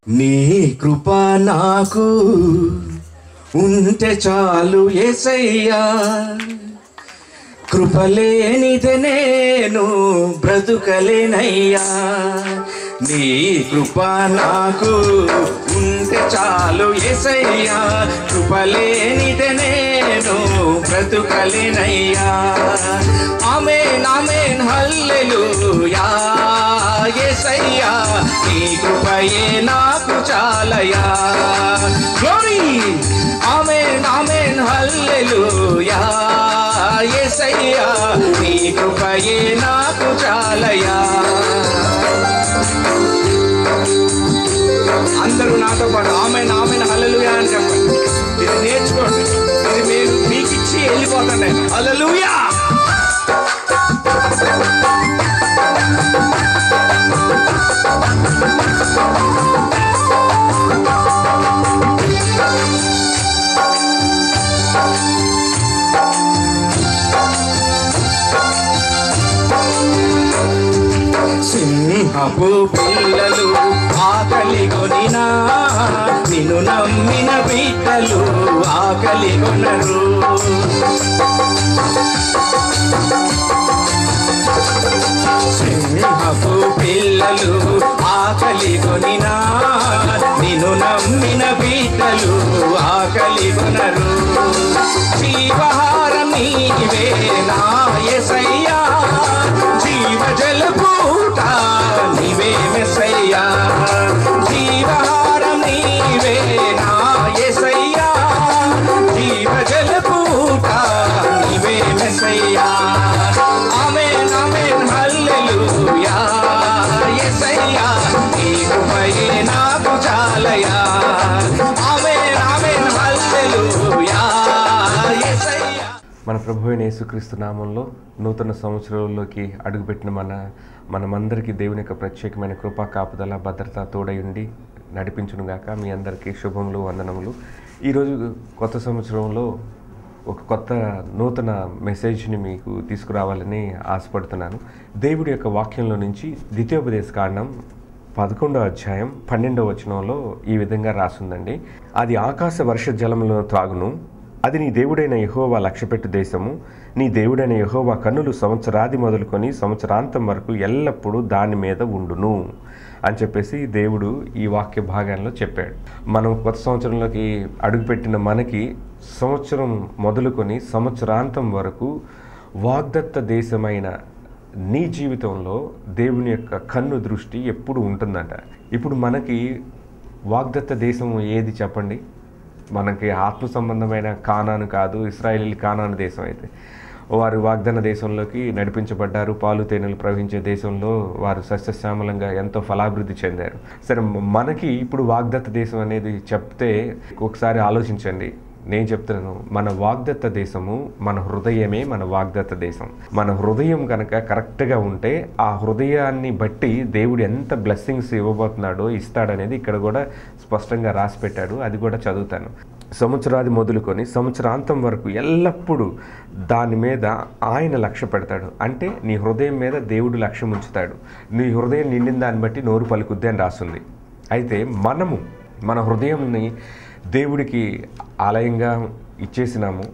నీ కృప నాకు ఉంటే చాలు యేసయ్యా, కృపలేనిదే నేను బ్రతుకలేనయ్యా. నీ కృప నాకు ఉంటే చాలు యేసయ్యా, కృపలేనిదే నేను బ్రతుకలేనయ్యా. ఆమేన్ ఆమేన్ హల్లెలూయా యేసయ్యా, నీ కృపయే నాకు చాలయా. గ్లోరీ ఆమేన్ ఆమేన్ హల్లెలూయా యేసయ్యా, నీ కృపయే నాకు చాలయా. అందరూ నాతో పాటు ఆమేన్ ఆమేన్ హల్లెలూయా అని చెప్పండి. ఇది నేర్చుకోండి, ఇది మీకు ఇచ్చి వెళ్ళిపోతాను నేను. హల్లెలూయా. సింహపు పిల్లలు ఆకలి కొనినా, నిన్ను నమ్మిన బిడ్డలు ఆకలి కొనరు. సింహపు పిల్లలు ఆకలి కొనినా, నిన్ను నమ్మిన బిడ్డలు ఆకలి కొనరు. జీవహారం నీవే నా యేసయ్యా, జీవజల పూట నీవే మెస్సయ్యా. జీవహారం నీవే నా యేసయ్యా, జీవజల పూట నీవే మెస్సయ్యా. ఆమేన్ ఆమేన్ హల్లెలూయా యేసయ్యా, నీ కృపయే నాకు చాలయా. ఆమేన్ ఆమేన్ హల్లెలూయా యేసయ్యా. మన ప్రభువైన యేసుక్రీస్తు నామంలో నూతన సంవత్సరంలోకి అడుగుపెట్టిన మనమందరికీ దేవుని యొక్క ప్రత్యేకమైన కృపా కాపుదల భద్రత తోడయుండి నడిపించునుగాక. మీ అందరికీ శుభములు వందనములు. ఈరోజు కొత్త సంవత్సరంలో ఒక కొత్త నూతన మెసేజ్ని మీకు తీసుకురావాలని ఆశపడుతున్నాను. దేవుడి యొక్క వాక్యంలో నుంచి ద్వితీయోపదేశ కాండం 11వ అధ్యాయం 12వ వచనంలో ఈ విధంగా రాసుందండి. అది ఆకాశ వర్ష జలములను త్రాగును, అది నీ దేవుడైన యెహోవా లక్ష్యపెట్టు దేశము. నీ దేవుడైన యెహోవా కన్నులు సంవత్సరాది మొదలుకొని సంవత్సరాంతం వరకు ఎల్లప్పుడూ దాని మీద ఉండును అని చెప్పేసి దేవుడు ఈ వాక్య భాగాల్లో చెప్పాడు. మనం కొత్త సంవత్సరంలోకి అడుగుపెట్టిన మనకి సంవత్సరం మొదలుకొని సంవత్సరాంతం వరకు వాగ్దత్త దేశమైన నీ జీవితంలో దేవుని యొక్క కన్ను దృష్టి ఎప్పుడు ఉంటుందంట. ఇప్పుడు మనకి వాగ్దత్త దేశం ఏది చెప్పండి? మనకి ఆత్మ సంబంధమైన కానాను కాదు, ఇశ్రాయేలీయుల కానాను దేశం. అయితే వారు వాగ్దాన దేశంలోకి నడిపించబడ్డారు. పాలు తేనెలు ప్రవహించే దేశంలో వారు సస్యశ్యామలంగా ఎంతో ఫలాభివృద్ధి చెందారు. సరే, మనకి ఇప్పుడు వాగ్దత్త దేశం అనేది చెప్తే ఒకసారి ఆలోచించండి. నేను చెప్తున్నాను, మన వాగ్దత్త దేశము మన హృదయమే మన వాగ్దత్త దేశం. మన హృదయం కనుక కరెక్ట్గా ఉంటే ఆ హృదయాన్ని బట్టి దేవుడు ఎంత బ్లెస్సింగ్స్ ఇవ్వబోతున్నాడో ఇస్తాడనేది ఇక్కడ కూడా స్పష్టంగా రాసి పెట్టాడు. అది కూడా చదువుతాను. సంవత్సరాది మొదలుకొని సంవత్సరాంతం వరకు ఎల్లప్పుడూ దాని మీద ఆయన లక్ష్య పెడతాడు. అంటే నీ హృదయం మీద దేవుడు లక్ష్యం ఉంచుతాడు. నీ హృదయం నిండిన దాన్ని బట్టి నోరు పలుకుద్ది అని రాస్తుంది. అయితే మనము మన హృదయంని దేవుడికి ఆలయంగా ఇచ్చేసినాము.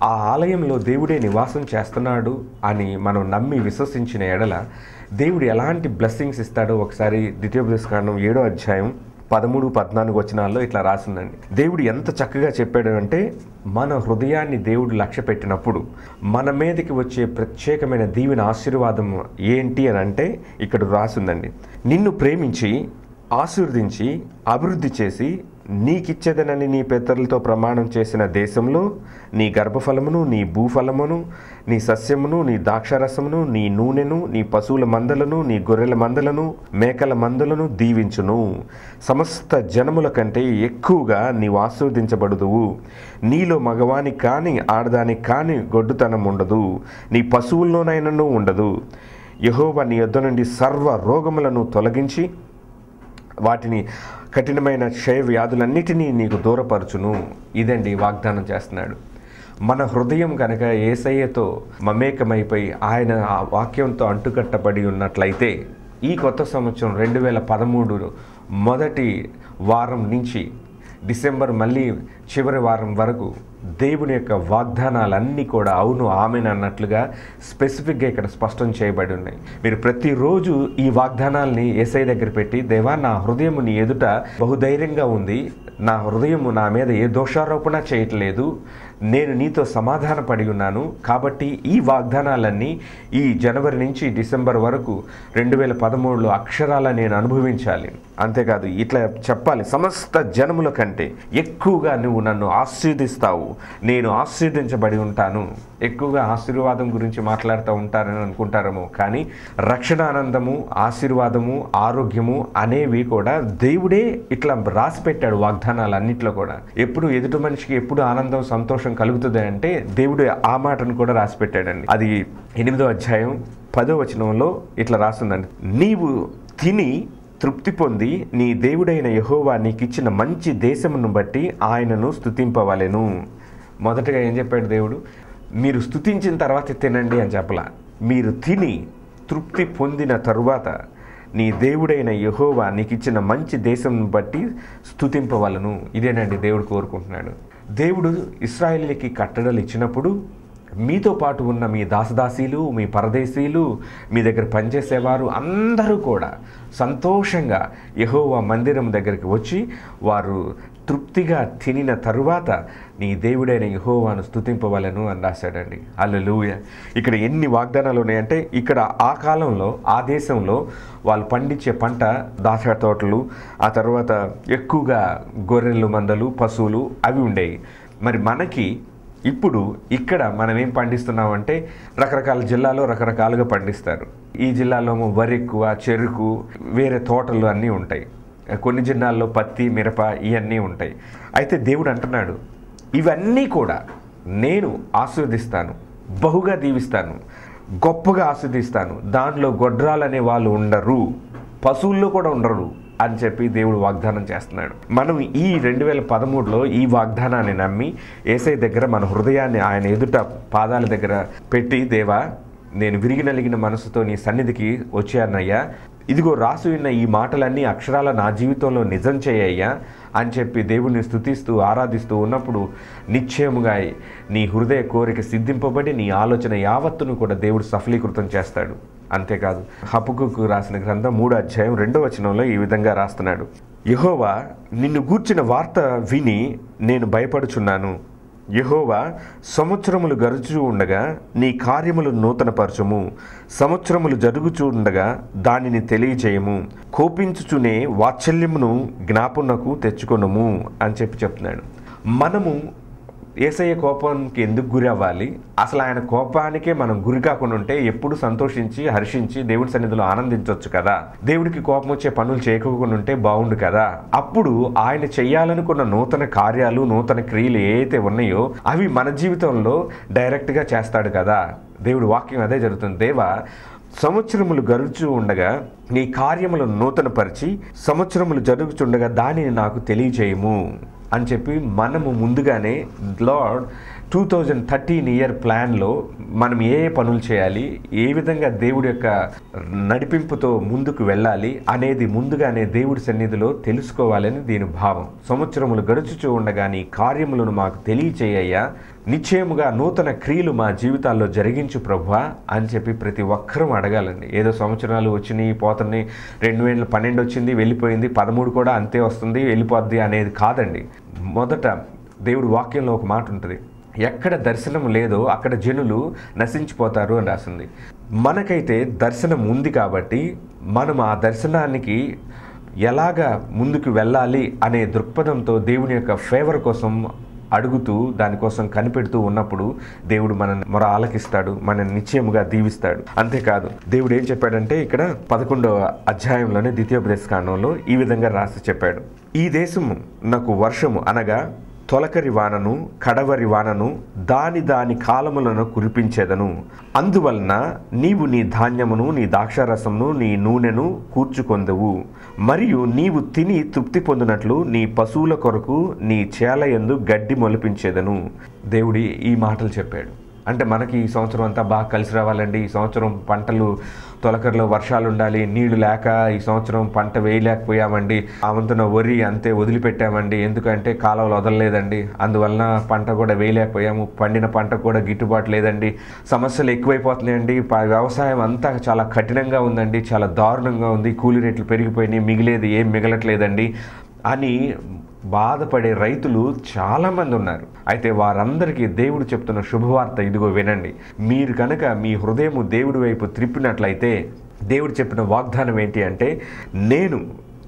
ఆ ఆలయంలో దేవుడే నివాసం చేస్తున్నాడు అని మనం నమ్మి విశ్వసించిన ఎడల దేవుడు ఎలాంటి బ్లెస్సింగ్స్ ఇస్తాడో ఒకసారి ద్వితీయోపదేశ కాండం 7వ అధ్యాయం 13-14 వచనాల్లో ఇట్లా రాసిందండి. దేవుడు ఎంత చక్కగా చెప్పాడు అంటే, మన హృదయాన్ని దేవుడు లక్ష్య పెట్టినప్పుడు మన మీదకి వచ్చే ప్రత్యేకమైన దీవెన ఆశీర్వాదం ఏంటి అని అంటే ఇక్కడ రాసిందండి. నిన్ను ప్రేమించి ఆశీర్వదించి అభివృద్ధి చేసి నీకిచ్చేదనని నీ పితరులతో ప్రమాణం చేసిన దేశంలో నీ గర్భఫలమును, నీ భూఫలమును, నీ సస్యమును, నీ ద్రాక్షారసమును, నీ నూనెను, నీ పశువుల మందలను, నీ గొర్రెల మందలను, మేకల మందలను దీవించును. సమస్త జనముల కంటే ఎక్కువగా నీవు ఆశీర్వదించబడుదువు. నీలో మగవానికి కానీ ఆడదానికి కానీ గొడ్డుతనం ఉండదు, నీ పశువుల్లోనైనను ఉండదు. యెహోవా నీ యొద్ద నుండి సర్వ రోగములను తొలగించి వాటిని కఠినమైన క్షయ వ్యాధులన్నిటినీ నీకు దూరపరచును. ఇదండి వాగ్దానం చేస్తున్నాడు. మన హృదయం కనుక యేసయ్యతో మమేకమైపోయి ఆయన ఆ వాక్యంతో అంటుకట్టబడి ఉన్నట్లయితే ఈ కొత్త సంవత్సరం 2013 మొదటి వారం నుంచి డిసెంబర్ మళ్ళీ చివరి వారం వరకు దేవుని యొక్క వాగ్దానాలన్నీ కూడా అవును ఆమెన్ అన్నట్లుగా స్పెసిఫిక్గా ఇక్కడ స్పష్టం చేయబడి ఉన్నాయి. మీరు ప్రతిరోజు ఈ వాగ్దానాల్ని యేసయ్య దగ్గర పెట్టి, దేవా నా హృదయం నీ ఎదుట బహుధైర్యంగా ఉంది, నా హృదయము నా మీద ఏ దోషారోపణ చేయట్లేదు, నేను నీతో సమాధాన పడి ఉన్నాను, కాబట్టి ఈ వాగ్దానాలన్నీ ఈ జనవరి నుంచి డిసెంబర్ వరకు 2013లో అక్షరాల నేను అనుభవించాలి. అంతేకాదు ఇట్లా చెప్పాలి, సమస్త జనముల కంటే ఎక్కువగా నువ్వు నన్ను ఆశీర్దిస్తావు, నేను ఆశీర్దించబడి ఉంటాను. ఎక్కువగా ఆశీర్వాదం గురించి మాట్లాడుతూ ఉంటారని అనుకుంటారేమో, కానీ రక్షణ ఆనందము, ఆశీర్వాదము, ఆరోగ్యము అనేవి కూడా దేవుడే ఇట్లా రాసి పెట్టాడు వాగ్దానాలన్నింటిలో కూడా. ఎప్పుడు ఎదుటి మనిషికి ఎప్పుడు ఆనందం సంతోషం కలుగుతుంది అంటే దేవుడు ఆ మాటను కూడా రాసి పెట్టాడండి. అది 8వ అధ్యాయం 10వ వచనంలో ఇట్లా రాస్తుందండి, నీవు తిని తృప్తి పొంది నీ దేవుడైన యెహోవా నీకిచ్చిన మంచి దేశమును బట్టి ఆయనను స్తుతింపవలెను. మొదటగా ఏం చెప్పాడు దేవుడు? మీరు స్తుతించిన తర్వాత తినండి అని చెప్పలా, మీరు తిని తృప్తి పొందిన తరువాత నీ దేవుడైన యెహోవా నీకిచ్చిన మంచి దేశంను బట్టి స్తుతింపవలను. ఇదేనండి దేవుడు కోరుకుంటున్నాడు. దేవుడు ఇశ్రాయేలుకి కట్టడలు ఇచ్చినప్పుడు మీతో పాటు ఉన్న మీ దాసదాసీలు, మీ పరదేశీలు, మీ దగ్గర పనిచేసేవారు అందరూ కూడా సంతోషంగా యెహోవా మందిరం దగ్గరికి వచ్చి వారు తృప్తిగా తినిన తరువాత నీ దేవుడైన యెహోవాను స్తుతింపవలెను అని రాశాడండి. హల్లెలూయా. ఇక్కడ ఎన్ని వాగ్దానాలు ఉన్నాయంటే, ఇక్కడ ఆ కాలంలో ఆ దేశంలో వాళ్ళు పండించే పంట ద్రాక్ష తోటలు, ఆ తర్వాత ఎక్కువగా గొర్రెలు, మందలు, పశువులు అవి ఉండేవి. మరి మనకి ఇప్పుడు ఇక్కడ మనం ఏం పండిస్తున్నామంటే, రకరకాల జిల్లాలో రకరకాలుగా పండిస్తారు. ఈ జిల్లాలో వరి ఎక్కువ, చెరుకు, వేరే తోటలు అన్నీ ఉంటాయి. కొన్ని జిల్లాల్లో పత్తి, మిరప ఇవన్నీ ఉంటాయి. అయితే దేవుడు అంటున్నాడు, ఇవన్నీ కూడా నేను ఆశీర్వదిస్తాను, బహుగా దీవిస్తాను, గొప్పగా ఆశీర్దిస్తాను, దాంట్లో గొడ్రాలనే వాళ్ళు ఉండరు, పశువుల్లో కూడా ఉండరు అని చెప్పి దేవుడు వాగ్దానం చేస్తున్నాడు. మనం ఈ 2013లో ఈ వాగ్దానాన్ని నమ్మి యేసయ్య దగ్గర మన హృదయాన్ని ఆయన ఎదుట పాదాల దగ్గర పెట్టి, దేవా నేను విరిగి నలిగిన మనసుతో నీ సన్నిధికి వచ్చానయ్యా, ఇదిగో రాసి ఉన్న ఈ మాటలన్నీ అక్షరాల నా జీవితంలో నిజం చేయయ్యా అని చెప్పి దేవుడిని స్తుతిస్తూ ఆరాధిస్తూ ఉన్నప్పుడు నిశ్చయముగా నీ హృదయ కోరిక సిద్ధింపబడి నీ ఆలోచన యావత్తును కూడా దేవుడు సఫలీకృతం చేస్తాడు. అంతేకాదు హబక్కూకు రాసిన గ్రంథం 3వ అధ్యాయం 2వ వచనంలో ఈ విధంగా రాస్తున్నాడు, యెహోవా నిన్ను గూర్చిన వార్త విని నేను భయపడుచున్నాను. యెహోవా సంవత్సరములు గడుచు ఉండగా నీ కార్యములు నూతనపరచుము, సంవత్సరములు జరుగుచూ ఉండగా దానిని తెలియచేయము, కోపించుచునే వాత్సల్యమును జ్ఞాపనకు తెచ్చుకొనుము అని చెప్తున్నాడు. మనము యేసయ్య కోపానికి ఎందుకు గురి అవ్వాలి? అసలు ఆయన కోపానికే మనం గురి కాకుండా ఉంటే ఎప్పుడు సంతోషించి హర్షించి దేవుడి సన్నిధిలో ఆనందించవచ్చు కదా. దేవుడికి కోపం వచ్చే పనులు చేయకుండా ఉంటే బాగుండు కదా. అప్పుడు ఆయన చెయ్యాలనుకున్న నూతన కార్యాలు, నూతన క్రియలు ఏవైతే ఉన్నాయో అవి మన జీవితంలో డైరెక్ట్గా చేస్తాడు కదా. దేవుడి వాక్యం అదే జరుగుతుంది. దేవా సంవత్సరములు గడుచు ఉండగా నీ కార్యములను నూతనపరిచి సంవత్సరములు జరుగుచుండగా దానిని నాకు తెలియజేయము అని చెప్పి మనము ముందుగానే లార్డ్ 2013 ఇయర్ ప్లాన్లో మనం ఏ పనులు చేయాలి, ఏ విధంగా దేవుడి యొక్క నడిపింపుతో ముందుకు వెళ్ళాలి అనేది ముందుగానే దేవుడి సన్నిధిలో తెలుసుకోవాలని దీని భావం. సంవత్సరములు గడుచుచూ ఉండగా నీ కార్యములను మాకు తెలియచేయ్యా, నిశ్చయముగా నూతన క్రియలు మా జీవితాల్లో జరిగించు ప్రభువా అని చెప్పి ప్రతి ఒక్కరూ అడగాలండి. ఏదో సంవత్సరాలు వచ్చినాయి పోతున్నాయి, 2012 వచ్చింది వెళ్ళిపోయింది, 13 కూడా అంతే వస్తుంది వెళ్ళిపోద్ది అనేది కాదండి. మొదట దేవుడి వాక్యంలో ఒక మాట ఉంటుంది, ఎక్కడ దర్శనం లేదో అక్కడ జనులు నశించిపోతారు అని రాసింది. మనకైతే దర్శనం ఉంది కాబట్టి మనం ఆ దర్శనానికి ఎలాగా ముందుకు వెళ్ళాలి అనే దృక్పథంతో దేవుని యొక్క ఫేవర్ కోసం అడుగుతూ దానికోసం కనిపెడుతూ ఉన్నప్పుడు దేవుడు మనల్ని మొర ఆలకిస్తాడు, మనల్ని నిశ్చయముగా దీవిస్తాడు. అంతేకాదు దేవుడు ఏం చెప్పాడంటే ఇక్కడ 11వ అధ్యాయంలోనే ద్వితీయోపదేశకాండంలో ఈ విధంగా రాసి చెప్పాడు, ఈ దేశము నాకు వర్షము అనగా తొలకరి వానను కడవరి వానను దాని కాలములను కురిపించేదను, అందువలన నీవు నీ ధాన్యమును నీ ద్రాక్షారసమును నీ నూనెను కూర్చుకొందువు, మరియు నీవు తిని తృప్తి పొందినట్లు నీ పశువుల కొరకు నీ చేల యందు గడ్డి మొలిపించేదను. దేవుడి ఈ మాటలు చెప్పాడు. అంటే మనకి ఈ సంవత్సరం అంతా బాగా కలిసి రావాలండి, ఈ సంవత్సరం పంటలు తొలకరిలో వర్షాలు ఉండాలి, నీళ్లు లేక ఈ సంవత్సరం పంట వేయలేకపోయామండి, ఆ వంతున వరి అంతే వదిలిపెట్టామండి, ఎందుకంటే కాలువలు వదలలేదండి, అందువలన పంట కూడా వేయలేకపోయాము, పండిన పంట కూడా గిట్టుబాటు లేదండి, సమస్యలు ఎక్కువైపోతున్నాయండి, వ్యవసాయం అంతా చాలా కఠినంగా ఉందండి, చాలా దారుణంగా ఉంది, కూలీ రేట్లు పెరిగిపోయినాయి, మిగిలేది ఏం మిగలట్లేదండి అని బాధపడే రైతులు చాలామంది ఉన్నారు. అయితే వారందరికీ దేవుడు చెప్తున్న శుభవార్త ఇదిగో వినండి. మీరు కనుక మీ హృదయము దేవుడి వైపు త్రిప్పినట్లయితే దేవుడు చెప్పిన వాగ్దానం ఏంటి అంటే, నేను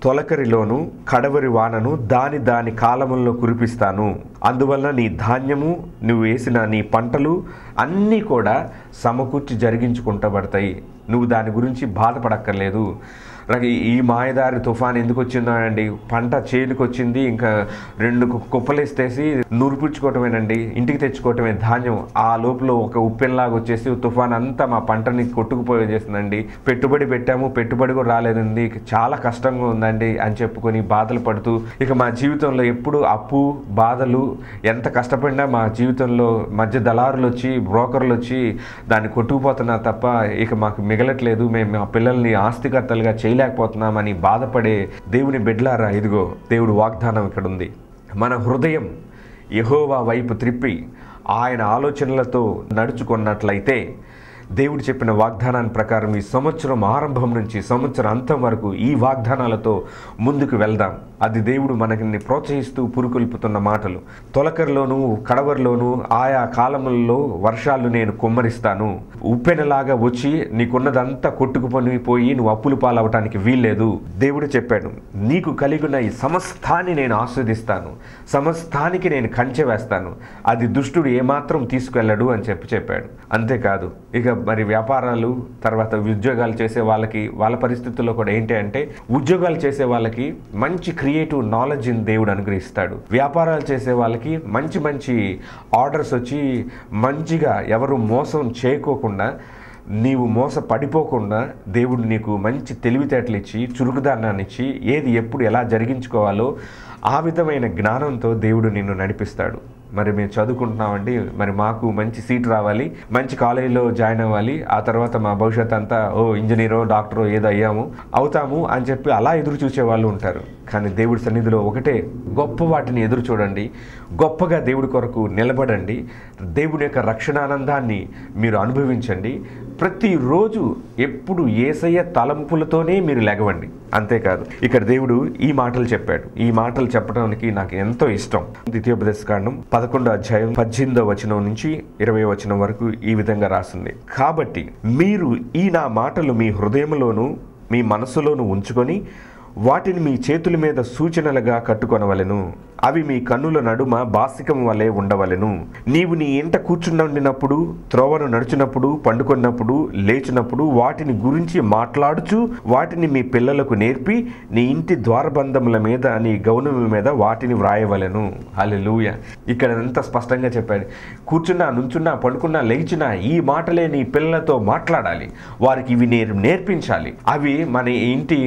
తొలకరిలోను కడవరి వానను దాని కాలముల్లో కురిపిస్తాను, అందువల్ల నీ ధాన్యము నువ్వు వేసిన నీ పంటలు అన్నీ కూడా సమకూర్చి జరిగించుకుంటబడతాయి, నువ్వు దాని గురించి బాధపడక్కర్లేదు. ఈ మాయదారి తుఫాన్ ఎందుకు వచ్చిందో అండి, పంట చేతికి వచ్చింది, ఇంకా 2 కుప్పలేస్తేసి నూరిపుచ్చుకోవటమేనండి, ఇంటికి తెచ్చుకోవటమే ధాన్యం, ఆ లోపల ఒక ఉప్పెన్లాగా వచ్చేసి తుఫాన్ అంతా మా పంటని కొట్టుకుపోయేసేసిందండి, పెట్టుబడి పెట్టాము, పెట్టుబడి కూడా రాలేదండి, చాలా కష్టంగా ఉందండి అని చెప్పుకొని బాధలు పడుతూ ఇక మా జీవితంలో ఎప్పుడు అప్పు బాధలు, ఎంత కష్టపడినా మా జీవితంలో మధ్య దళారులు వచ్చి బ్రోకర్లు వచ్చి దాన్ని కొట్టుకుపోతున్నారు తప్ప ఇక మాకు మిగలట్లేదు, మేము మా పిల్లల్ని ఆస్తికర్తలుగా చేయలేకపోతున్నామని బాధపడే దేవుని బిడ్డలారా, ఇదిగో దేవుడు వాగ్దానం ఇక్కడ ఉంది. మన హృదయం యెహోవా వైపు త్రిప్పి ఆయన ఆలోచనలతో నడుచుకున్నట్లయితే దేవుడు చెప్పిన వాగ్దానాన్ని ప్రకారం ఈ సంవత్సరం ఆరంభం నుంచి సంవత్సరం అంతం వరకు ఈ వాగ్దానాలతో ముందుకు వెళ్దాం. అది దేవుడు మనకి ప్రోత్సహిస్తూ పురుకొల్పుతున్న మాటలు. తొలకరిలోను కడవరిలోను ఆయా కాలములలో వర్షాలు నేను కుమ్మరిస్తాను, ఉప్పెనలాగా వచ్చి నీకున్నదంతా కొట్టుకుపోయి నువ్వు అప్పులు పాలవటానికి వీల్లేదు. దేవుడు చెప్పాడు, నీకు కలిగిన ఈ సమస్తాన్ని నేను ఆస్వాదిస్తాను, సమస్తానికి నేను కంచె వేస్తాను, అది దుష్టుడు ఏమాత్రం తీసుకెళ్ళడు అని చెప్పాడు. అంతేకాదు ఇక మరి వ్యాపారాలు తర్వాత ఉద్యోగాలు చేసే వాళ్ళకి వాళ్ళ పరిస్థితుల్లో కూడా ఏంటి అంటే, ఉద్యోగాలు చేసే వాళ్ళకి మంచి క్రియేటివ్ నాలెడ్జ్ని దేవుడు అనుగ్రహిస్తాడు. వ్యాపారాలు చేసే వాళ్ళకి మంచి మంచి ఆర్డర్స్ వచ్చి మంచిగా ఎవరు మోసం చేయకోకుండా నీవు మోసపడిపోకుండా దేవుడు నీకు మంచి తెలివితేటలు ఇచ్చి చురుకుదనాన్ని ఇచ్చి ఏది ఎప్పుడు ఎలా జరిగించుకోవాలో ఆ విధమైన జ్ఞానంతో దేవుడు నిన్ను నడిపిస్తాడు. మరి మేము చదువుకుంటున్నామండి, మరి మాకు మంచి సీట్ రావాలి, మంచి కాలేజీలో జాయిన్ అవ్వాలి, ఆ తర్వాత మా భవిష్యత్ అంతా ఇంజనీరో డాక్టరో ఏదో అవుతాము అని చెప్పి అలా ఎదురు చూసే వాళ్ళు ఉంటారు. కానీ దేవుడి సన్నిధిలో ఒకటే, గొప్ప వాటిని ఎదురు చూడండి, గొప్పగా దేవుడి కొరకు నిలబడండి, దేవుడి యొక్క రక్షణానందాన్ని మీరు అనుభవించండి. ప్రతిరోజు ఎప్పుడు యేసయ్య తలంపులతోనే మీరు లెగవండి. అంతేకాదు ఇక్కడ దేవుడు ఈ మాటలు చెప్పాడు. ఈ మాటలు చెప్పడానికి నాకు ఎంతో ఇష్టం. ద్వితీయోపదేశకాండం 11వ అధ్యాయం 18వ వచనం నుంచి 20వ వచనం వరకు ఈ విధంగా రాసింది. కాబట్టి మీరు ఈ నా మాటలు మీ హృదయంలోను మీ మనసులోను ఉంచుకొని వాటిని మీ చేతుల మీద సూచనలుగా కట్టుకొనవలెను, అవి మీ కన్నుల నడుమ బాసికం వలె ఉండవలెను. నీవు నీ ఇంట కూర్చుండినప్పుడు, త్రోవను నడుచున్నప్పుడు, పండుకున్నప్పుడు, లేచినప్పుడు వాటిని గురించి మాట్లాడుచు వాటిని మీ పిల్లలకు నేర్పి నీ ఇంటి ద్వారబంధముల మీద నీ గౌనముల మీద వాటిని వ్రాయవలెను. హల్లెలూయా. ఇక్కడ ఎంత స్పష్టంగా చెప్పాడు. కూర్చున్నా, నుంచున్నా, పడుకున్నా, లేచినా ఈ మాటలే నీ పిల్లలతో మాట్లాడాలి, వారికి ఇవి నేర్పించాలి. అవి మన ఇంటి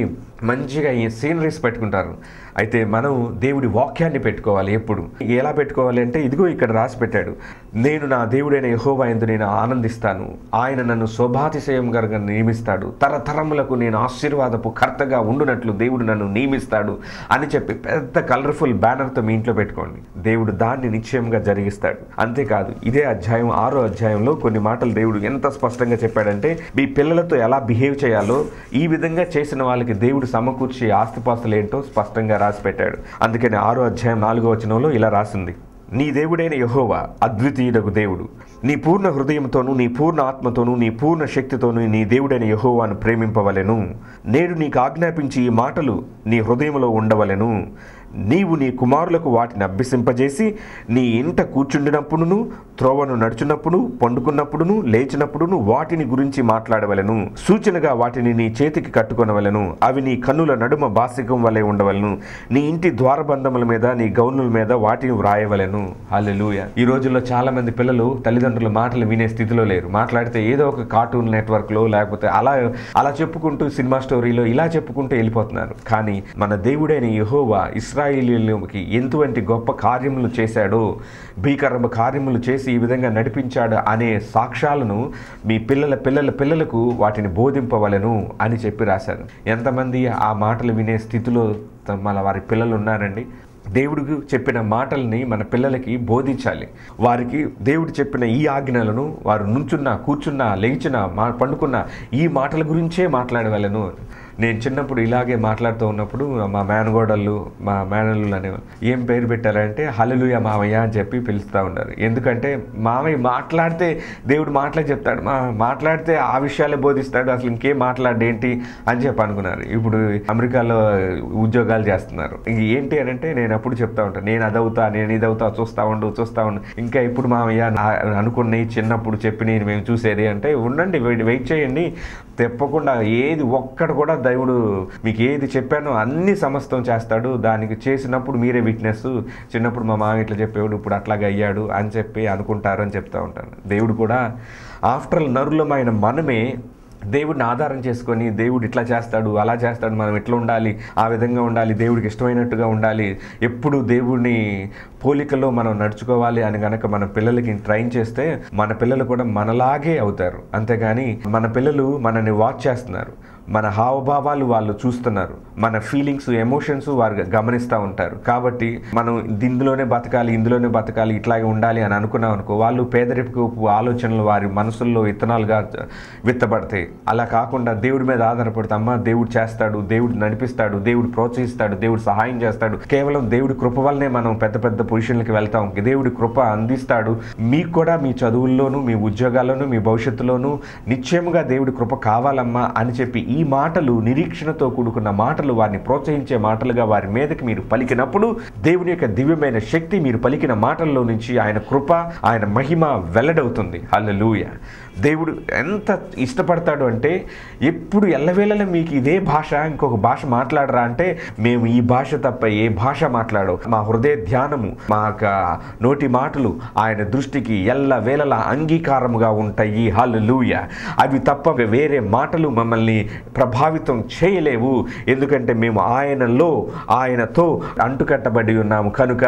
మంచిగా ఈ సీనరీస్ పెట్టుకుంటారు. అయితే మనం దేవుడి వాక్యాన్ని పెట్టుకోవాలి. ఎప్పుడు ఎలా పెట్టుకోవాలి అంటే, ఇదిగో ఇక్కడ రాసి పెట్టాడు, నేను నా దేవుడైన యెహోవా యందు నేను ఆనందిస్తాను, ఆయన నన్ను శోభాతిశయంగా నియమిస్తాడు, తరతరములకు నేను ఆశీర్వాదపు కర్తగా ఉండునట్లు దేవుడు నన్ను నియమిస్తాడు అని చెప్పి పెద్ద కలర్ఫుల్ బ్యానర్తో మీ ఇంట్లో పెట్టుకోండి. దేవుడు దాన్ని నిశ్చయంగా జరిగిస్తాడు. అంతేకాదు ఇదే అధ్యాయం 6వ అధ్యాయంలో కొన్ని మాటలు దేవుడు ఎంత స్పష్టంగా చెప్పాడంటే, మీ పిల్లలతో ఎలా బిహేవ్ చేయాలో ఈ విధంగా చేసిన వాళ్ళకి దేవుడు సమకూర్చి ఆస్తిపాస్తులు ఏంటో స్పష్టంగా రాసి పెట్టాడు. అందుకని 6వ అధ్యాయం 4వ వచనంలో ఇలా రాసింది, నీ దేవుడైన యెహోవా అద్వితీయుడగు దేవుడు, నీ పూర్ణ హృదయంతోనూ నీ పూర్ణ ఆత్మతోనూ నీ పూర్ణ శక్తితోనూ నీ దేవుడైన యెహోవాను ప్రేమింపవలెను. నేడు నీకు ఆజ్ఞాపించి ఈ మాటలు నీ హృదయంలో ఉండవలెను. నీవు నీ కుమారులకు వాటిని అభ్యసింపజేసి నీ ఇంట కూర్చుండినప్పుడును, త్రోవను నడుచున్నప్పుడు, పండుకున్నప్పుడును, లేచినప్పుడును వాటిని గురించి మాట్లాడవలెను. సూచనగా వాటిని నీ చేతికి కట్టుకొనవలెను. అవి నీ కన్నుల నడుమ బాసికం వలె ఉండవలను. నీ ఇంటి ద్వారబంధముల మీద నీ గౌనుల మీద వాటిని వ్రాయవలెను. హల్లెలూయా. ఈ రోజుల్లో చాలా మంది పిల్లలు తల్లిదండ్రుల మాటలు వినే స్థితిలో లేరు. మాట్లాడితే ఏదో ఒక కార్టూన్ నెట్వర్క్లో లేకపోతే అలా చెప్పుకుంటూ సినిమా స్టోరీలో ఇలా చెప్పుకుంటూ వెళ్ళిపోతున్నారు. కానీ మన దేవుడైన యెహోవా ఇశ్రాయేలు ఇశ్రాయేలీయులకి ఎటువంటి గొప్ప కార్యములు చేశాడో, భీకర కార్యములు చేసి ఈ విధంగా నడిపించాడు అనే సాక్ష్యాలను మీ పిల్లలకు వాటిని బోధింపవలెను అని చెప్పి రాశారు. ఎంతమంది ఆ మాటలు వినే స్థితిలో మన వారి పిల్లలు ఉన్నారండి? దేవుడికి చెప్పిన మాటల్ని మన పిల్లలకి బోధించాలి. వారికి దేవుడు చెప్పిన ఈ ఆజ్ఞలను వారు నుంచున్నా, కూర్చున్నా, లేచినా, పండుకున్నా ఈ మాటల గురించే మాట్లాడవలను. నేను చిన్నప్పుడు ఇలాగే మాట్లాడుతూ ఉన్నప్పుడు మా మేనగోడళ్ళు, మా మేనల్లు అనేవాళ్ళు ఏం పేరు పెట్టారంటే హల్లెలూయా మామయ్య అని చెప్పి పిలుస్తూ ఉంటారు. ఎందుకంటే మామయ్య మాట్లాడితే దేవుడు చెప్తాడు, మాట్లాడితే ఆ విషయాలే బోధిస్తాడు, అసలు ఇంకేం మాట్లాడేంటి అని చెప్పి అనుకున్నారు. ఇప్పుడు అమెరికాలో ఉద్యోగాలు చేస్తున్నారు. ఏంటి అని అంటే నేను అప్పుడు చెప్తా ఉంటాను, నేను అదవుతా, నేను ఇదవుతా, చూస్తూ ఉండు. ఇంకా ఇప్పుడు మామయ్య అనుకున్నవి చిన్నప్పుడు చెప్పి నేను మేము చూసేది అంటే ఉండండి, వెయిట్ చేయండి, తప్పకుండా ఏది ఒక్కడు కూడా దేవుడు మీకు ఏది చెప్పానో అన్ని సమస్తం చేస్తాడు. దానికి చేసినప్పుడు మీరే విట్నెస్. చిన్నప్పుడు మా మామ ఇట్లా చెప్పేవాడు, ఇప్పుడు అట్లాగే అయ్యాడు అని చెప్పి అనుకుంటారు అని చెప్తూ ఉంటాను. దేవుడు కూడా ఆఫ్టర్ ఆల్ నరులమైన మనమే దేవుడిని ఆధారం చేసుకొని దేవుడు ఇట్లా చేస్తాడు, అలా చేస్తాడు, మనం ఎట్లా ఉండాలి, ఆ విధంగా ఉండాలి, దేవుడికి ఇష్టమైనట్టుగా ఉండాలి, ఎప్పుడు దేవుడిని పోలికలో మనం నడుచుకోవాలి అని కనుక మన పిల్లలకి ట్రైన్ చేస్తే మన పిల్లలు కూడా మనలాగే అవుతారు. అంతేగాని మన పిల్లలు మనల్ని వాచ్ చేస్తున్నారు, మన హావభావాలు వాళ్ళు చూస్తున్నారు, మన ఫీలింగ్స్, ఎమోషన్స్ వారు గమనిస్తూ ఉంటారు. కాబట్టి మనం ఇందులోనే బతకాలి, ఇట్లాగే ఉండాలి అని అనుకున్నాం అనుకో, వాళ్ళు పేదరికపు ఆలోచనలు వారి మనసుల్లో విత్తనాలుగా విత్తబడతాయి. అలా కాకుండా దేవుడి మీద ఆధారపడితే అమ్మ దేవుడు చేస్తాడు, దేవుడు నడిపిస్తాడు, దేవుడు ప్రోత్సహిస్తాడు, దేవుడు సహాయం చేస్తాడు, కేవలం దేవుడి కృప వల్లనే మనం పెద్ద పెద్ద పొజిషన్లకి వెళ్తాం, దేవుడి కృప అందిస్తాడు. మీకు కూడా మీ చదువుల్లోనూ, మీ ఉద్యోగాల్లోనూ, మీ భవిష్యత్తులోనూ నిశ్చయముగా దేవుడి కృప కావాలమ్మా అని చెప్పి ఈ మాటలు నిరీక్షణతో కూడుకున్న మాటలు, వారిని ప్రోత్సహించే మాటలుగా వారి మీదకి మీరు పలికినప్పుడు దేవుని యొక్క దివ్యమైన శక్తి మీరు పలికిన మాటల్లో నుంచి ఆయన కృప, ఆయన మహిమ వెల్లడవుతుంది. హల్లెలూయా. దేవుడు ఎంత ఇష్టపడతాడు అంటే ఎప్పుడు ఎల్లవేళలా మీకు ఇదే భాష, ఇంకొక భాష మాట్లాడరా అంటే మేము ఈ భాష తప్ప ఏ భాష మాట్లాడవు. మా హృదయ ధ్యానము, మా నోటి మాటలు ఆయన దృష్టికి ఎల్లవేళలా అంగీకారముగా ఉంటాయి. హల్లెలూయా. అవి తప్ప వేరే మాటలు మమ్మల్ని ప్రభావితం చేయలేవు. ఎందుకంటే మేము ఆయనతో అంటుకట్టబడి ఉన్నాము కనుక,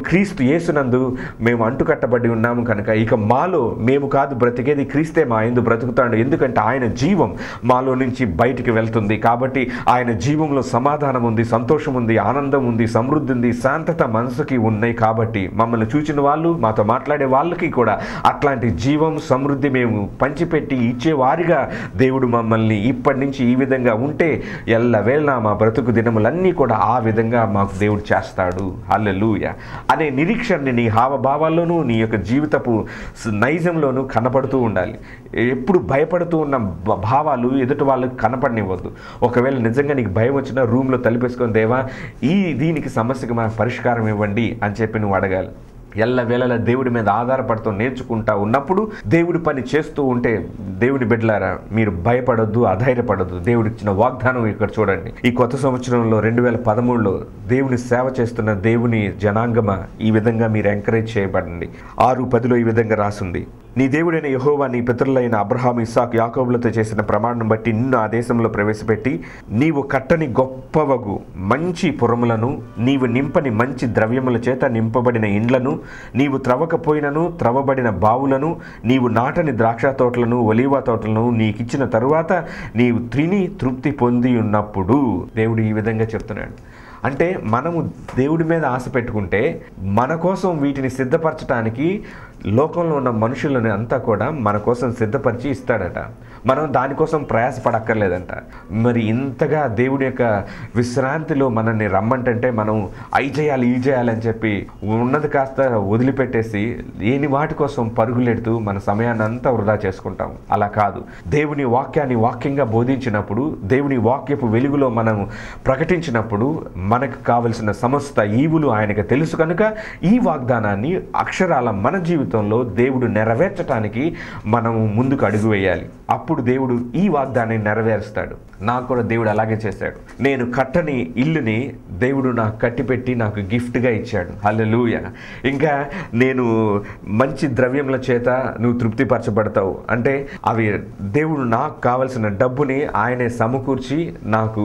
క్రీస్తు యేసునందు మేము అంటుకట్టబడి ఉన్నాము కనుక ఇక మాలో మేము కాదు బ్రతికేది, క్రీస్తే మా యందు బ్రతుకుతాడు. ఎందుకంటే ఆయన జీవం మాలో నుంచి బయటికి వెళ్తుంది. కాబట్టి ఆయన జీవంలో సమాధానం ఉంది, సంతోషం ఉంది, ఆనందం ఉంది, సమృద్ధి ఉంది, శాంతత మనసుకి ఉన్నాయి. కాబట్టి మమ్మల్ని చూచిన వాళ్ళు, మాతో మాట్లాడే వాళ్ళకి కూడా అట్లాంటి జీవం, సమృద్ధి మేము పంచిపెట్టి ఇచ్చేవారిగా దేవుడు మమ్మల్ని ఇప్పటి నుంచి ఈ విధంగా ఉంటే ఎల్లవేళ మా బ్రతుకు దినములన్నీ కూడా ఆ విధంగా మాకు దేవుడు చేస్తాడు. హల్లెలూయా అనే నిరీక్షణని నీ హావభావాల్లోనూ, నీ యొక్క జీవితపు నైజంలోనూ కనపడుతూ ఉండాలి. ఎప్పుడు భయపడుతూ ఉన్న భావాలు ఎదుటి వాళ్ళకి కనపడనివ్వద్దు. ఒకవేళ నిజంగా నీకు భయం వచ్చినా రూమ్లో తలుపేసుకొని దేవా దీనికి సమస్యకి మాకు పరిష్కారం ఇవ్వండి అని చెప్పి నువ్వు అడగాలి. ఎల్లవేళలా దేవుడి మీద ఆధారపడుతూ నేర్చుకుంటా ఉన్నప్పుడు, దేవుడి పని చేస్తూ ఉంటే, దేవుడి బిడ్డలారా మీరు భయపడొద్దు, అధైర్యపడొద్దు. దేవుడి ఇచ్చిన వాగ్దానం ఇక్కడ చూడండి. ఈ కొత్త సంవత్సరంలో 2013లో దేవుని సేవ చేస్తున్న దేవుని జనాంగమా, ఈ విధంగా మీరు ఎంకరేజ్ చేయబడండి. 6:10లో ఈ విధంగా రాసుంది, నీ దేవుడైన యెహోవా నీ పితరులైన అబ్రహాము, ఇస్సాకు, యాకోబులతో చేసిన ప్రమాణం బట్టి నిన్ను ఆ దేశంలో ప్రవేశపెట్టి నీవు కట్టని గొప్పవగు మంచి పురములను, నీవు నింపని మంచి ద్రవ్యముల చేత నింపబడిన ఇండ్లను, నీవు త్రవ్వకపోయినను త్రవ్వబడిన బావులను, నీవు నాటని ద్రాక్ష తోటలను, ఒలీవ తోటలను నీకిచ్చిన తరువాత నీవు తిని తృప్తి పొంది ఉన్నప్పుడు. దేవుడు ఈ విధంగా చెప్తున్నాడు. అంటే మనము దేవుడి మీద ఆశ పెట్టుకుంటే మన కోసం వీటిని సిద్ధపరచడానికి లోకంలో ఉన్న మనుషులను అంతా కూడా మన కోసం సిద్ధపరిచి ఇస్తాడట. మనం దానికోసం ప్రయాసపడక్కర్లేదంట. మరి ఇంతగా దేవుడి యొక్క విశ్రాంతిలో మనల్ని రమ్మంటే మనం అయి చేయాలి, ఈ చేయాలని చెప్పి ఉన్నది కాస్త వదిలిపెట్టేసి లేని వాటి కోసం పరుగులెడుతూ మన సమయాన్ని అంతా వృధా చేసుకుంటాం. అలా కాదు. దేవుని వాక్యాన్ని వాక్యంగా బోధించినప్పుడు, దేవుని వాక్యపు వెలుగులో మనం ప్రకటించినప్పుడు మనకు కావలసిన సమస్త ఈవులు ఆయనకు తెలుసు కనుక ఈ వాగ్దానాన్ని అక్షరాల మన జీవితంలో దేవుడు నెరవేర్చడానికి మనం ముందుకు అడుగు వేయాలి. అప్పుడు దేవుడు ఈ వాగ్దానాన్ని నెరవేరుస్తాడు. నాకు కూడా దేవుడు అలాగే చేశాడు. నేను కట్టని ఇల్లుని దేవుడు నాకు కట్టిపెట్టి నాకు గిఫ్ట్గా ఇచ్చాడు. హల్లెలూయా. ఇంకా నేను మంచి ద్రవ్యముల చేత నువ్వు తృప్తిపరచబడతావు అంటే అవి దేవుడు నాకు కావలసిన డబ్బుని ఆయనే సమకూర్చి నాకు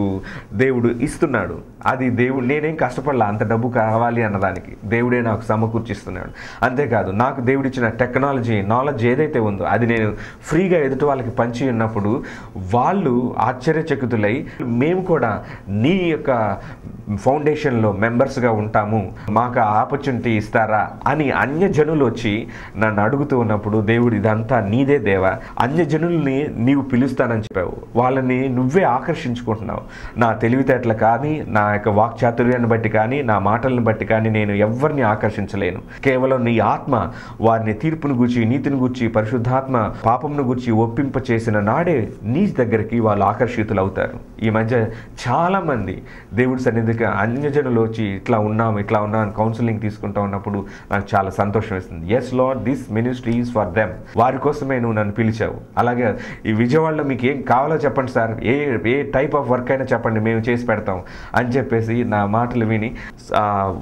దేవుడు ఇస్తున్నాడు. అది దేవుడు, నేనేం కష్టపడలా అంత డబ్బు కావాలి అన్నదానికి, దేవుడే నాకు సమకూర్చిస్తున్నాడు. అంతేకాదు నాకు దేవుడిచ్చిన టెక్నాలజీ నాలెడ్జ్ ఏదైతే ఉందో అది నేను ఫ్రీగా ఎదుటి వాళ్ళకి పంచి ఉన్నప్పుడు వాళ్ళు ఆశ్చర్యచకితులై మేము కూడా నీ యొక్క ఫౌండేషన్లో మెంబర్స్గా ఉంటాము, మాకు ఆపర్చునిటీ ఇస్తారా అని అన్యజనులు వచ్చి నన్ను అడుగుతూ ఉన్నప్పుడు దేవుడు ఇదంతా నీదే దేవా, అన్యజనుల్ని నీవు పిలుస్తానని చెప్పావు, వాళ్ళని నువ్వే ఆకర్షించుకుంటున్నావు. నా తెలివితేటలు కానీ నా యొక్క వాక్చాతుర్యాన్ని బట్టి కానీ నా మాటలను బట్టి కానీ నేను ఎవరిని ఆకర్షించలేను. కేవలం నీ ఆత్మ వారిని తీర్పును గూర్చి నీతిని గూర్చి పరిశుద్ధాత్మ పాపంను గూర్చి ఒప్పింప చేసిన నాడే నీ దగ్గరికి వాళ్ళు ఆకర్షితులు అవుతారు. ఈ మధ్య చాలామంది దేవుడి సన్నిధికి అన్యజనులు వచ్చి ఇట్లా ఉన్నాం అని కౌన్సిలింగ్ తీసుకుంటా ఉన్నప్పుడు నాకు చాలా సంతోషం వేస్తుంది. Yes Lord, this ministry is for them. వారి కోసమే నువ్వు నన్ను పిలిచావు. అలాగే ఈ విజయవాడలో మీకు ఏం కావాలో చెప్పండి sir, A type of work అయినా చెప్పండి, మేము చేసి పెడతాం అని చెప్పేసి నా మాటలు విని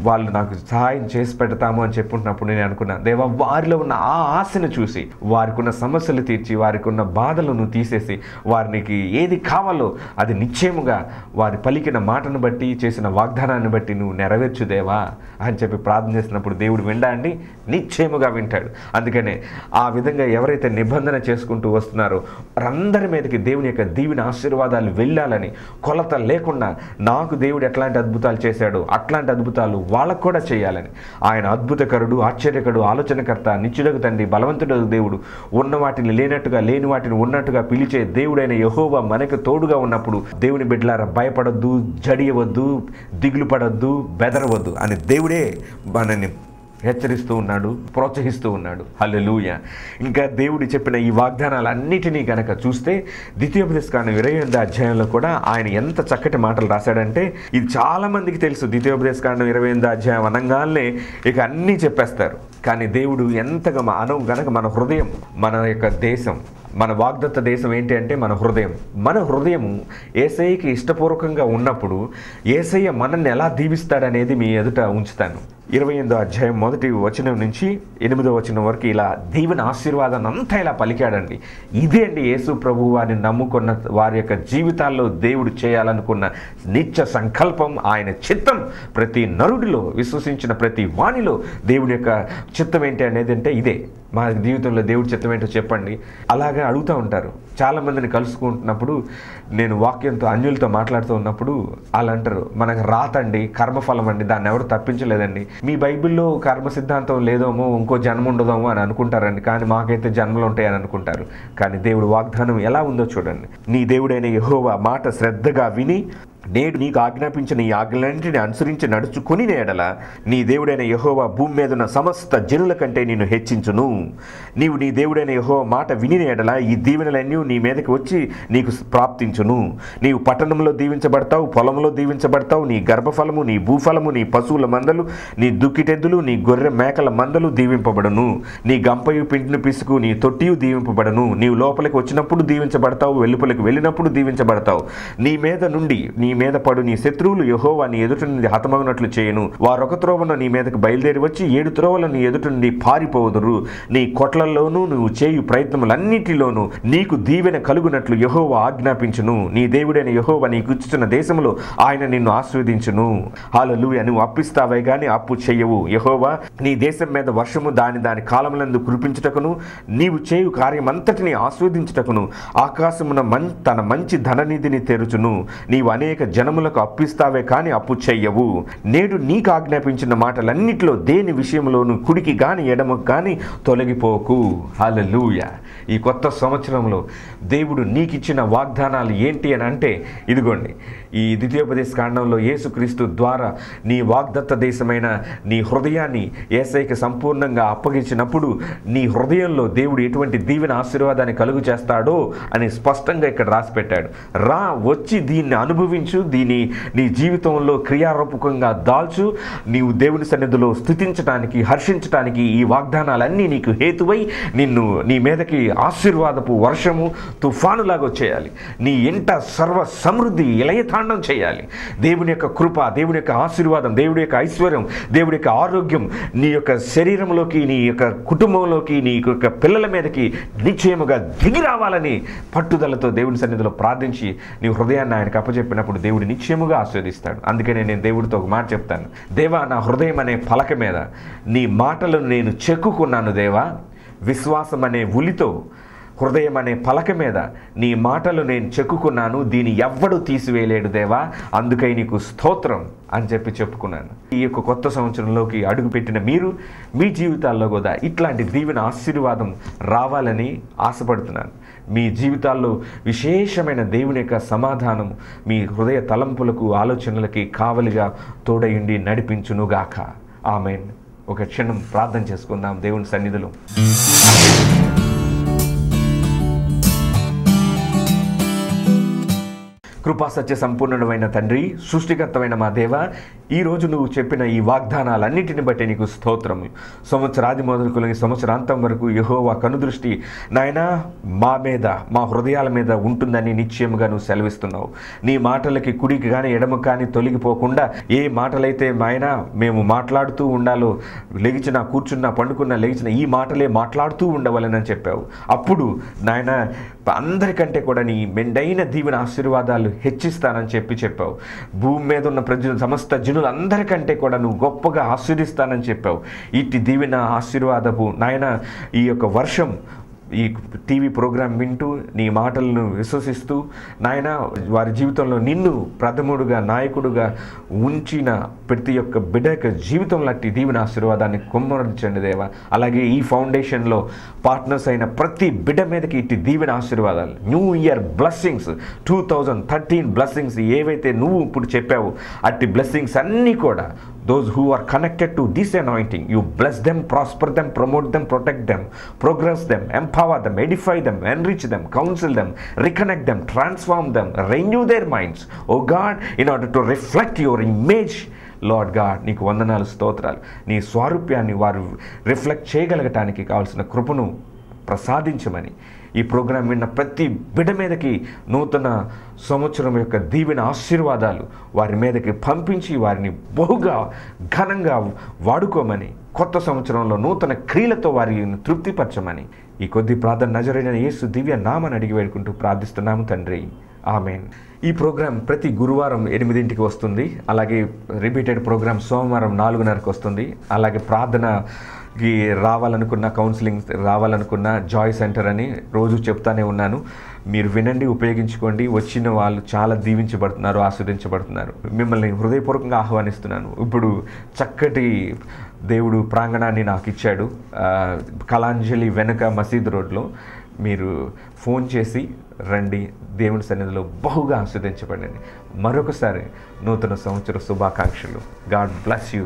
వాళ్ళు నాకు సహాయం చేసి పెడతాము అని చెప్పుకుంటున్నప్పుడు నేను అనుకున్నాను, దేవా వారిలో ఉన్న ఆ ఆశను చూసి వారికి ఉన్న సమస్యలు తీర్చి వారికి ఉన్న బాధలను తీసేసి వారికి ఏది కావాలో అది నిశ్చయముగా వారి పలికిన మాటను బట్టి చేసిన వాగ్దానాన్ని బట్టి నువ్వు నెరవేర్చు దేవా అని చెప్పి ప్రార్థన చేసినప్పుడు దేవుడు వినడాన్ని నిశ్చయముగా వింటాడు. అందుకనే ఆ విధంగా ఎవరైతే నిబంధన చేసుకుంటూ వస్తున్నారో వారందరి మీదకి దేవుని యొక్క దీవెన ఆశీర్వాదాలు వెళ్ళాలని, కొలత లేకుండా నాకు దేవుడు ఎట్లాంటి అద్భుతాలు చేశాడో అట్లాంటి అద్భుతాలు వాళ్ళకు కూడా చేయాలని, ఆయన అద్భుతకరుడు, ఆశ్చర్యకరుడు, ఆలోచనకర్త, నిత్యుడగు తండ్రి, బలవంతుడగు దేవుడు, ఉన్న వాటిని లేనట్టుగా లేని వాటిని ఉన్నట్టుగా పిలిచే దేవుడైన యెహోవా మనకు తోడుగా ఉన్నప్పుడు దేవుని బిడ్డలారా భయపడొద్దు, జడియవద్దు, దిగులు పడొద్దు, బెదరవద్దు అని దేవుడే మనల్ని హెచ్చరిస్తూ ఉన్నాడు, ప్రోత్సహిస్తూ ఉన్నాడు. హల్లెలూయా. ఇంకా దేవుడు చెప్పిన ఈ వాగ్దానాలన్నిటినీ కనుక చూస్తే ద్వితీయోపదేశకాండం 28వ అధ్యాయంలో కూడా ఆయన ఎంత చక్కటి మాటలు రాశాడంటే ఇది చాలా మందికి తెలుసు. ద్వితీయోపదేశకాండం 28వ అధ్యాయం అనగానే ఇక అన్నీ చెప్పేస్తారు. కానీ దేవుడు ఎంతగా గనక మన హృదయం, మన యొక్క దేశం, మన వాగ్దత్త దేశం ఏంటి అంటే మన హృదయము యేసయ్యకి ఇష్టపూర్వకంగా ఉన్నప్పుడు యేసయ్య మనల్ని ఎలా దీవిస్తాడనేది మీ ఎదుట ఉంచుతాను. 28వ అధ్యాయం 1వ వచనం నుంచి 8వ వచనం వరకు ఇలా దీవెన ఆశీర్వాదాన్ని అంతా ఇలా పలికాడండి. ఇదే అండి యేసు ప్రభువు వారిని నమ్ముకున్న వారి యొక్క జీవితాల్లో దేవుడు చేయాలనుకున్న నిత్య సంకల్పం, ఆయన చిత్తం. ప్రతి నరుడిలో విశ్వసించిన ప్రతి వాణిలో దేవుడి యొక్క చిత్తం ఏంటి అనేది అంటే ఇదే. మా జీవితంలో దేవుడి చిత్తం ఏంటో చెప్పండి అలాగే అడుగుతూ ఉంటారు. చాలామందిని కలుసుకుంటున్నప్పుడు నేను వాక్యంతో అన్యులతో మాట్లాడుతూ ఉన్నప్పుడు వాళ్ళు అంటారు, మనకు రాతండి, కర్మఫలం అండి, దాన్ని ఎవరు తప్పించలేదండి. మీ బైబిల్లో కర్మ సిద్ధాంతం లేదేమో, ఇంకో జన్మ ఉండదేమో అని అనుకుంటారండి, కానీ మాకైతే జన్మలు ఉంటాయని అనుకుంటారు. కానీ దేవుడు వాగ్దానం ఎలా ఉందో చూడండి. నీ దేవుడైన యెహోవా మాట శ్రద్ధగా విని నేడు నీకు ఆజ్ఞాపించిన ఈ ఆజ్ఞలన్నింటిని అనుసరించి నడుచుకొని ఎడల నీ దేవుడైన యెహోవా భూమి మీద ఉన్న సమస్త జనుల కంటే నిన్ను హెచ్చించును. నీవు నీ దేవుడైన యెహోవా మాట విని ఎడల ఈ దీవెనలన్నీ నీ మీదకి వచ్చి నీకు ప్రాప్తించును. నీవు పట్టణంలో దీవించబడతావు, పొలంలో దీవించబడతావు. నీ గర్భఫలము, నీ భూఫలము, నీ పశువుల మందలు, నీ దుక్కిటెద్దులు, నీ గొర్రె మేకల మందలు దీవింపబడును. నీ గంపయు పిండిని పిసుకు, నీ తొట్టియు దీవింపబడును. నీవు లోపలికి వచ్చినప్పుడు దీవించబడతావు, వెలుపలికి వెళ్ళినప్పుడు దీవించబడతావు. నీ మీద నుండి నీ మీద పడు నీ శత్రువులు యెహోవా నీ ఎదుట నుండి హతమగునట్లు చేయను. వారొక త్రోవను నీ మీదకు బయలుదేరి వచ్చి 7 త్రోవలు నీ ఎదుట నుండి పారిపోదురు. నీ కొట్లల్లోనూ నువ్వు చేయు ప్రయత్నములన్నిటిలోనూ నీకు దీవెన కలుగునట్లు యెహోవా ఆజ్ఞాపించును. నీ దేవుడైన యెహోవా నీకు ఇచ్చిన దేశంలో ఆయన నిన్ను ఆశీర్వదించును. హల్లెలూయా. నువ్వు అప్పిస్తావే గాని అప్పు చెయ్యవు. యెహోవా నీ దేశం మీద వర్షము దాని కాలములందు కురిపించుటకును, నీవు చేయు కార్యమంతటిని ఆస్వాదించుటకును ఆకాశమున తన మంచి ధననిధిని తెరుచును. నీవు అనేక జనములకు అప్పిస్తావే కానీ అప్పు చెయ్యవు. నేడు నీకు ఆజ్ఞాపించిన మాటలన్నిటిలో దేని విషయంలోనూ కుడికి గాని ఎడమకు గాని తొలగిపోకు. హల్లెలూయా. ఈ కొత్త సంవత్సరంలో దేవుడు నీకు ఇచ్చిన వాగ్దానాలు ఏంటి అని అంటే ఇదిగోండి, ఈ ద్వితీయోపదేశ కాండంలో యేసుక్రీస్తు ద్వారా నీ వాగ్దత్త దేశమైన నీ హృదయాన్ని యేసయ్యకి సంపూర్ణంగా అప్పగించినప్పుడు నీ హృదయంలో దేవుడు ఎటువంటి దీవెన ఆశీర్వాదాన్ని కలుగు చేస్తాడో అని స్పష్టంగా ఇక్కడ రాసి పెట్టాడు. రా, వచ్చి దీన్ని అనుభవించు, దీన్ని నీ జీవితంలో క్రియారూపకంగా దాల్చు. నీవు దేవుని సన్నిధిలో స్తుతించడానికి, హర్షించడానికి ఈ వాగ్దానాలన్నీ నీకు హేతువై నిన్ను నీ మీదకి ఆశీర్వాదపు వర్షము తుఫానులాగా వచ్చేయాలి. నీ ఇంట సర్వ సమృద్ధి ఇలయతాండం చేయాలి. దేవుని యొక్క కృప, దేవుని యొక్క ఆశీర్వాదం, దేవుడి యొక్క ఐశ్వర్యం, దేవుడి యొక్క ఆరోగ్యం నీ యొక్క శరీరంలోకి, నీ యొక్క కుటుంబంలోకి, నీ యొక్క పిల్లల మీదకి నిశ్చయముగా దిగి రావాలని పట్టుదలతో దేవుని సన్నిధిలో ప్రార్థించి నీ హృదయాన్ని ఆయనకు అప్పచెప్పినప్పుడు దేవుడు నిశ్చయముగా ఆశీర్వదిస్తాడు. అందుకనే నేను దేవుడితో ఒక మాట చెప్తాను, దేవా నా హృదయం అనే పలక మీద నీ మాటలను నేను చెక్కుకున్నాను దేవా. విశ్వాసం అనే ఉలితో హృదయం అనే పలక మీద నీ మాటలు నేను చెక్కుకున్నాను, దీన్ని ఎవ్వడు తీసివేయలేడు దేవా, అందుకై నీకు స్తోత్రం అని చెప్పుకున్నాను. ఈ యొక్క కొత్త సంవత్సరంలోకి అడుగుపెట్టిన మీరు మీ జీవితాల్లో కూడా ఇట్లాంటి దీవెన ఆశీర్వాదం రావాలని ఆశపడుతున్నాను. మీ జీవితాల్లో విశేషమైన దేవుని యొక్క సమాధానం మీ హృదయ తలంపులకు, ఆలోచనలకి కావలిగా తోడయుండి నడిపించునుగాక. ఆమేన్. ఒక క్షణం ప్రార్థన చేసుకుందాం దేవుని సన్నిధిలో. కృపా సత్య సంపూర్ణమైన తండ్రి, సృష్టికర్తమైన మా దేవ, ఈరోజు నువ్వు చెప్పిన ఈ వాగ్దానాలన్నిటిని బట్టి నీకు స్తోత్రము. సంవత్సరాది మొదలుకొని సంవత్సరాంతం వరకు యెహోవా కనుదృష్టి నాయనా మా మీద, మా హృదయాల మీద ఉంటుందని నిశ్చయముగా నువ్వు సెలవిస్తున్నావు. నీ మాటలకి కుడికి కానీ ఎడమ కానీ తొలగిపోకుండా ఏ మాటలైతే నాయనా మేము మాట్లాడుతూ ఉండాలో, లెగిచిన, కూర్చున్న, పండుకున్న, లెగిచిన ఈ మాటలే మాట్లాడుతూ ఉండవాలని చెప్పావు. అప్పుడు నాయనా అందరికంటే కూడా నీ మెండైన దీవెన ఆశీర్వాదాలు హెచ్చిస్తానని చెప్పావు. భూమి మీద ఉన్న ప్రజలు, సమస్త జనులందరికంటే కూడా నువ్వు గొప్పగా ఆశీర్దిస్తానని చెప్పావు. ఇట్టి దీవెన ఆశీర్వాదపు నాయన ఈ యొక్క వర్షం ఈ టీవీ ప్రోగ్రాం వింటూ నీ మాటలను విశ్వసిస్తూ నాయన వారి జీవితంలో నిన్ను ప్రథముడుగా, నాయకుడుగా ఉంచిన ప్రతి ఒక్క బిడ్డ యొక్క జీవితంలో అట్టి దీవెన ఆశీర్వాదాన్ని కుమ్మరించండి దేవా. అలాగే ఈ ఫౌండేషన్లో పార్ట్నర్స్ అయిన ప్రతి బిడ్డ మీదకి ఇట్టి దీవెన ఆశీర్వాదాలు, న్యూ ఇయర్ బ్లెస్సింగ్స్, 2013 బ్లెస్సింగ్స్ ఏవైతే నువ్వు ఇప్పుడు చెప్పావు అట్టి బ్లెస్సింగ్స్ అన్నీ కూడా those who are connected to this anointing, you bless them, prosper them, promote them, protect them, progress them, empower them, edify them, enrich them, counsel them, reconnect them, transform them, renew their minds, oh God, in order to reflect your image. Lord God, నీకు వందనాలు, స్తోత్రాలు. నీ స్వారూప్యాన్ని వారు reflect చేయగలగటానికి కావాల్సిన కృపను ప్రసాదించమని ఈ programme విన్న ప్రతి బిడ్డ మీదకి నూతన సంవత్సరం యొక్క దీవెన ఆశీర్వాదాలు వారి మీదకి పంపించి వారిని బహుగా ఘనంగా వాడుకోమని, కొత్త సంవత్సరంలో నూతన క్రియలతో వారిని తృప్తిపరచమని ఈ కొద్ది ప్రార్థన నజరైన యేసు దివ్య నామని అడిగి వేడుకుంటూ ప్రార్థిస్తున్నాము తండ్రి. ఆమెన్. ఈ ప్రోగ్రాం ప్రతి గురువారం 8ంటికి వస్తుంది. అలాగే రిపీటెడ్ ప్రోగ్రాం సోమవారం 4:30కి వస్తుంది. అలాగే ప్రార్థనకి రావాలనుకున్న, కౌన్సిలింగ్ రావాలనుకున్న జాయ్ సెంటర్ అని రోజు చెప్తానే ఉన్నాను. మీరు వినండి, ఉపయోగించుకోండి. వచ్చిన వాళ్ళు చాలా దీవించబడుతున్నారు, ఆస్వాదించబడుతున్నారు. మిమ్మల్ని హృదయపూర్వకంగా ఆహ్వానిస్తున్నాను. ఇప్పుడు చక్కటి దేవుడు ప్రాంగణాన్ని నాకు ఇచ్చాడు, కళాంజలి వెనుక మసీద్ రోడ్లో. మీరు ఫోన్ చేసి రండి, దేవుని సన్నిధిలో బహుగా ఆస్వాదించబడండి. మరొకసారి నూతన సంవత్సర శుభాకాంక్షలు. God bless you.